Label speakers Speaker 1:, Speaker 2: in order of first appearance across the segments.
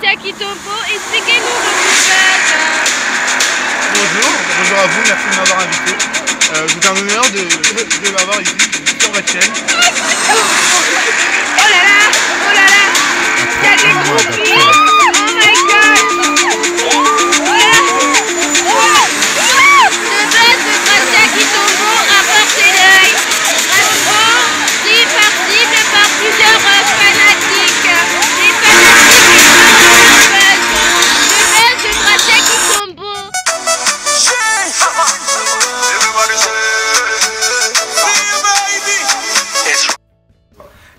Speaker 1: Gracia Kitombo, expliquez-nous votre buzz.
Speaker 2: Bonjour à vous, merci de m'avoir invité. C'est un honneur de m'avoir ici sur votre chaîne.
Speaker 1: Oh là là, il y a des groupies. Oh my god. Le buzz de Gracia Kitombo apporte l'œil. Parcible par plusieurs fanatiques. Les fanatiques le buzz de Gracia Kitombo.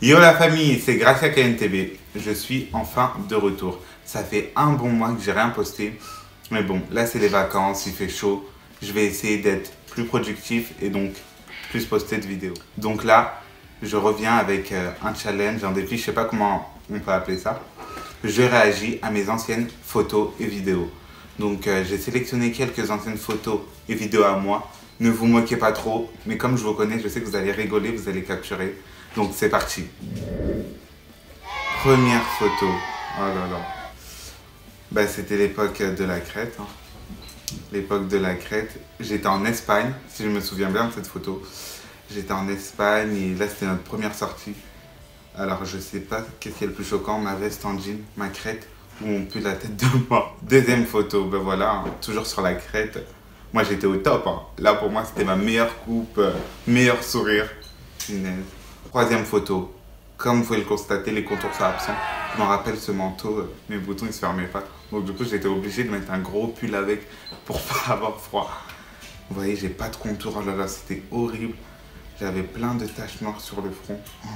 Speaker 3: Yo la famille, c'est Gracia KNTB. Je suis enfin de retour. Ça fait un bon mois que j'ai rien posté. Mais bon, là c'est les vacances, il fait chaud. Je vais essayer d'être plus productif et donc plus poster de vidéos. Donc là, je reviens avec un challenge, un défi, je sais pas comment on peut appeler ça. Je réagis à mes anciennes photos et vidéos. Donc j'ai sélectionné quelques anciennes photos et vidéos à moi. Ne vous moquez pas trop, mais comme je vous connais, je sais que vous allez rigoler, vous allez capturer. Donc c'est parti. Première photo. Oh là là. Bah, c'était l'époque de la Crète. Hein. L'époque de la Crète. J'étais en Espagne, si je me souviens bien de cette photo. J'étais en Espagne et là c'était notre première sortie. Alors je sais pas qu'est-ce qui est le plus choquant, ma veste en jean, ma crête, ou on pue la tête de moi. Deuxième photo, ben voilà, hein, toujours sur la Crète. Moi j'étais au top, hein. Là pour moi c'était ma meilleure coupe, meilleur sourire. Punaise. Troisième photo, comme vous pouvez le constater, les contours sont absents. Je me rappelle ce manteau, mes boutons ils se fermaient pas. Donc du coup j'étais obligé de mettre un gros pull avec pour pas avoir froid. Vous voyez, j'ai pas de contour, oh là là, c'était horrible. J'avais plein de taches noires sur le front. Oh.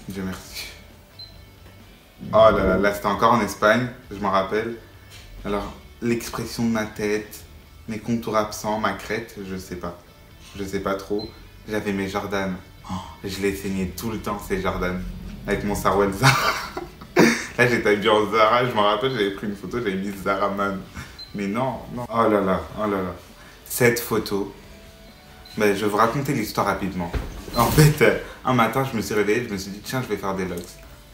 Speaker 3: Dieu merci. Oh là là, là c'était encore en Espagne, je m'en rappelle. Alors, l'expression de ma tête, mes contours absents, ma crête, je sais pas. Je sais pas trop. J'avais mes Jordan. Oh, je les saignais tout le temps, ces Jordan. Avec mon Sarwell Zara. Là, j'étais habillé en Zara. Je me rappelle, j'avais pris une photo, j'avais mis Zara Man. Mais non, non. Oh là là, oh là là. Cette photo, ben, je vais vous raconter l'histoire rapidement. En fait, un matin, je me suis réveillé, je me suis dit, tiens, je vais faire des locks.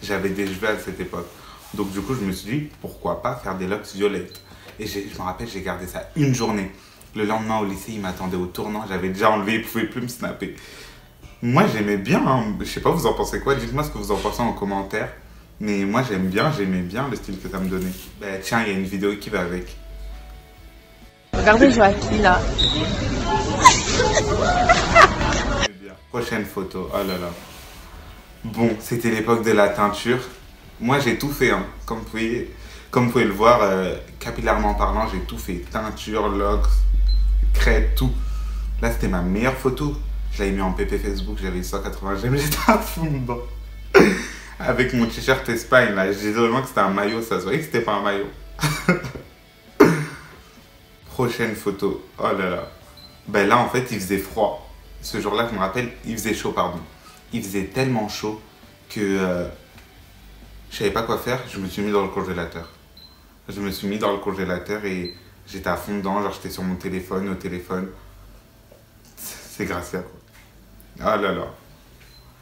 Speaker 3: J'avais des cheveux à cette époque. Donc, du coup, je me suis dit, pourquoi pas faire des locks violettes. Et je me rappelle, j'ai gardé ça une journée. Le lendemain au lycée, il m'attendait au tournant. J'avais déjà enlevé, il ne pouvait plus me snapper. Moi, j'aimais bien. Hein. Je sais pas, vous en pensez quoi? Dites-moi ce que vous en pensez en commentaire. Mais moi, j'aimais bien le style que ça me donnait. Ben, tiens, il y a une vidéo qui va avec.
Speaker 4: Regardez Joachim là.
Speaker 3: Prochaine photo. Oh là là. Bon, c'était l'époque de la teinture. Moi, j'ai tout fait. Hein. Comme vous pouvez le voir, capillairement parlant, j'ai tout fait. Teinture, locks, crête, tout. Là, c'était ma meilleure photo. Je l'avais mis en PP Facebook, j'avais 180 j'aime, j'étais à fond dedans. Avec mon t-shirt Espagne, là. Je disais vraiment que c'était un maillot, ça se voyait que c'était pas un maillot. Prochaine photo. Oh là là. Ben là, en fait, il faisait froid. Ce jour-là, je me rappelle, il faisait chaud, pardon. Il faisait tellement chaud que je savais pas quoi faire. Je me suis mis dans le congélateur. Je me suis mis dans le congélateur et j'étais à fond dedans. Genre, j'étais sur mon téléphone, au téléphone. C'est Gracia, quoi. Oh là là.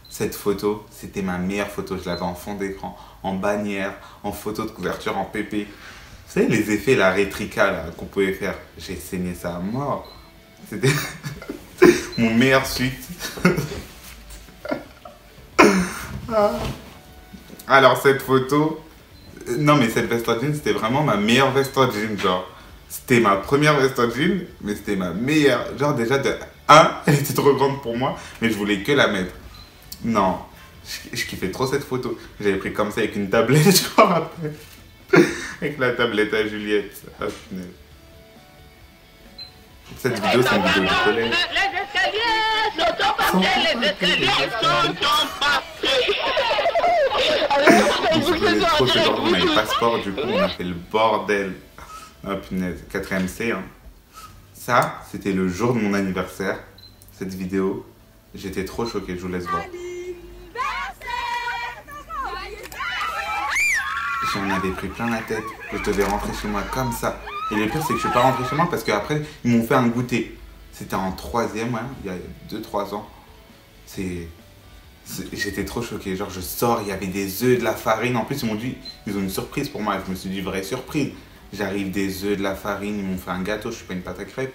Speaker 3: Cette photo, c'était ma meilleure photo. Je l'avais en fond d'écran, en bannière, en photo de couverture, en PP. Vous savez, les effets, la rétrica, là, qu'on pouvait faire. J'ai saigné ça à mort. C'était mon meilleur suite. Alors, cette photo... Non, mais cette veste en jean, c'était vraiment ma meilleure veste en jean, genre. C'était ma première veste en jean, mais c'était ma meilleure. Genre, déjà, de 1, elle était trop grande pour moi, mais je voulais que la mettre. Non, je kiffais trop cette photo. J'avais pris comme ça avec une tablette, je me rappelle. Avec la tablette à Juliette. Oh, punaise. Cette vidéo, c'est une vidéo du collège. On avait passeport, du coup, on a fait le bordel. Oh punaise, 4ème C. Hein. Ça, c'était le jour de mon anniversaire. Cette vidéo, j'étais trop choquée, je vous laisse voir. J'en avais pris plein la tête. Je devais rentrer chez moi comme ça. Et le pire, c'est que je suis pas rentré chez moi parce qu'après, ils m'ont fait un goûter. C'était en 3ème, ouais, il y a 2-3 ans. J'étais trop choqué. Genre, je sors, il y avait des œufs, de la farine. En plus, ils m'ont dit, ils ont une surprise pour moi. Je me suis dit, vraie surprise. J'arrive, des œufs, de la farine. Ils m'ont fait un gâteau. Je suis pas une pâte à crêpes.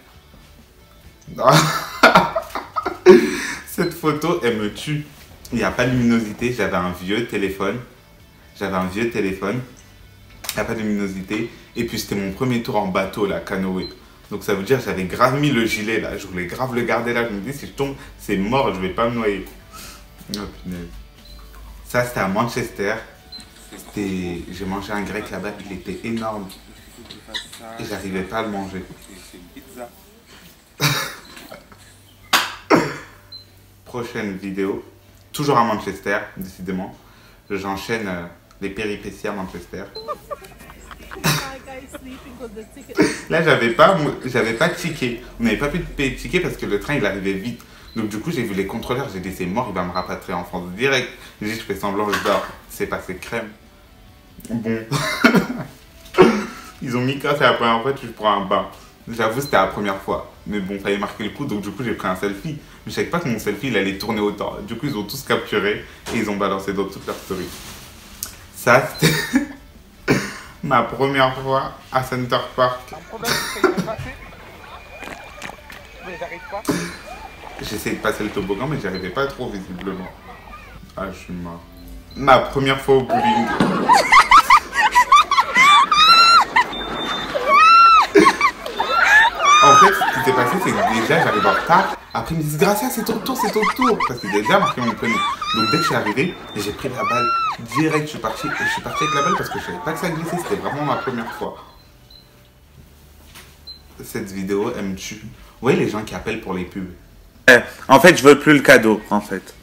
Speaker 3: Cette photo, elle me tue. Il n'y a pas de luminosité. J'avais un vieux téléphone. Il n'y a pas de luminosité. Et puis, c'était mon premier tour en bateau, là, canoë. Donc, ça veut dire, j'avais grave mis le gilet, là. Je voulais grave le garder, là. Je me dis, si je tombe, c'est mort. Je vais pas me noyer. Oh, punaise. Ça, c'était à Manchester. J'ai mangé un grec là-bas. Il était énorme. Et j'arrivais pas à le manger. Prochaine vidéo. Toujours à Manchester, décidément. J'enchaîne les péripéties à Manchester. Là, j'avais pas ticket. On n'avait pas pu payer le ticket parce que le train, il arrivait vite. Donc, du coup, j'ai vu les contrôleurs. J'ai dit, c'est mort, il va me rapatrier en France direct. J'ai dit, je fais semblant, je dors. C'est passé crème. Bon. Ils ont mis quand c'est la première fois que je prends un bain. J'avoue, c'était la première fois. Mais bon, fallait marquer le coup. Donc, du coup, j'ai pris un selfie. Mais je savais pas que mon selfie, il allait tourner autant. Du coup, ils ont tous capturé et ils ont balancé dans toute leur story. Ça, c'était ma première fois à Center Park. J'essayais de passer le toboggan, mais j'y arrivais pas trop, visiblement. Ah, je suis mort. Ma première fois au bowling. En fait, ce qui s'est passé, c'est que déjà, j'arrive en retard. Après, ils me disent, Gracia, c'est ton tour, c'est ton tour. Parce qu'ils avaient déjà marqué mon prénom. Donc, dès que je suis arrivé, j'ai pris la balle direct. Je suis parti avec la balle parce que je savais pas que ça glissait. C'était vraiment ma première fois. Cette vidéo, elle me tue. Vous voyez les gens qui appellent pour les pubs? En fait, je veux plus le cadeau, en fait.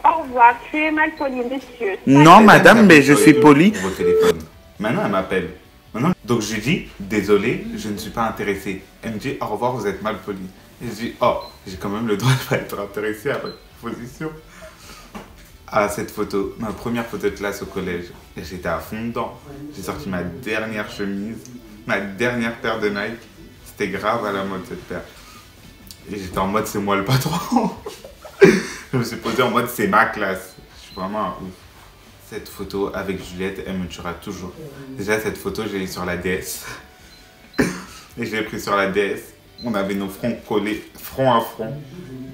Speaker 5: Au revoir, tu es mal poli, monsieur.
Speaker 3: Non, madame, mais je suis poli. Vos téléphones. Maintenant, elle m'appelle. Maintenant, donc, je lui dis, désolé, je ne suis pas intéressé. Elle me dit, au revoir, vous êtes mal poli. Et je dis, oh, j'ai quand même le droit de pas être intéressé à votre position. Ah, cette photo, ma première photo de classe au collège. Et j'étais à fond dedans. J'ai sorti ma dernière chemise, ma dernière paire de Nike. C'était grave à la mode, cette paire. Et j'étais en mode, c'est moi le patron. Je me suis posé en mode, c'est ma classe. Je suis vraiment un ouf. Cette photo avec Juliette, elle me tuera toujours. Déjà, cette photo, je l'ai sur la DS. Et je l'ai pris sur la DS. On avait nos fronts collés, front à front.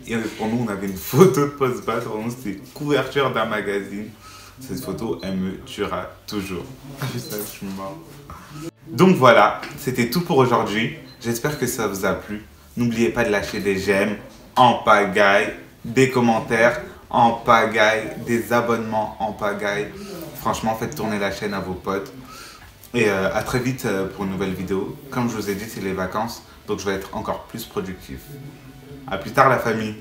Speaker 3: Et pour nous, on avait une photo de post-bas. Pour nous, c'était couverture d'un magazine. Cette photo, elle me tuera toujours. Ça, je suis mort. Donc voilà, c'était tout pour aujourd'hui. J'espère que ça vous a plu. N'oubliez pas de lâcher des j'aime en pagaille, des commentaires en pagaille, des abonnements en pagaille. Franchement, faites tourner la chaîne à vos potes. Et à très vite pour une nouvelle vidéo. Comme je vous ai dit, c'est les vacances, donc je vais être encore plus productif. À plus tard la famille.